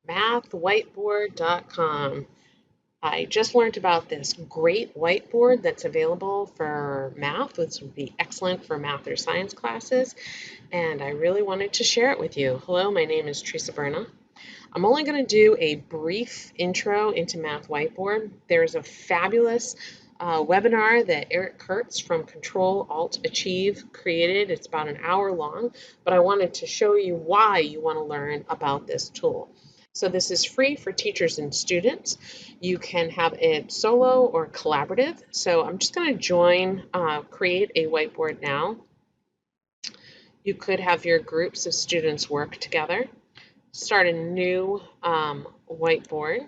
MathWhiteboard.com. I just learned about this great whiteboard that's available for math, which would be excellent for math or science classes, and I really wanted to share it with you. Hello, my name is Teresa Berna. I'm only going to do a brief intro into Math Whiteboard. There's a fabulous webinar that Eric Kurtz from Control Alt Achieve created. It's about an hour long, but I wanted to show you why you want to learn about this tool. So this is free for teachers and students. You can have it solo or collaborative. So I'm just going to create a whiteboard now. You could have your groups of students work together. Start a new whiteboard.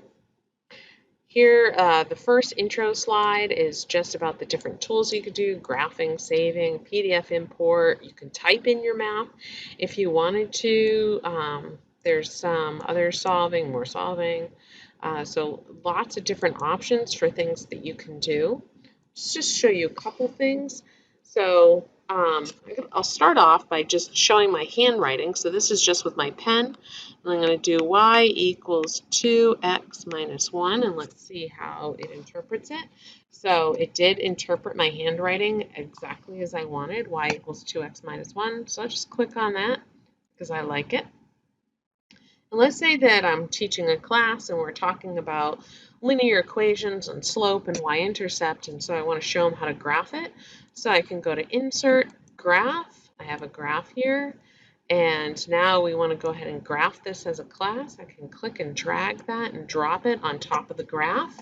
Here, the first intro slide is just about the different tools you could do, graphing, saving, PDF import. You can type in your math if you wanted to. There's some other solving, more solving. So lots of different options for things that you can do. Just show you a couple things. So I'll start off by just showing my handwriting. So this is just with my pen. And I'm going to do y equals 2x minus 1, and let's see how it interprets it. So it did interpret my handwriting exactly as I wanted, y equals 2x minus 1. So I'll just click on that because I like it. And let's say that I'm teaching a class and we're talking about linear equations and slope and y-intercept, and so I want to show them how to graph it. So I can go to Insert, Graph. I have a graph here, and now we want to go ahead and graph this as a class. I can click and drag that and drop it on top of the graph.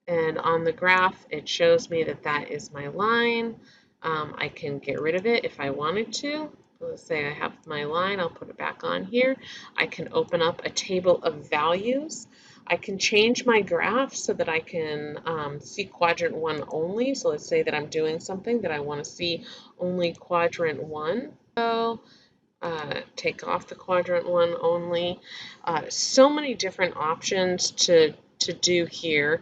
And on the graph, it shows me that that is my line. I can get rid of it if I wanted to. Let's say I have my line, I'll put it back on here. I can open up a table of values. I can change my graph so that I can see quadrant 1 only. So let's say that I'm doing something that I want to see only quadrant 1. So take off the quadrant 1 only. So many different options to do here.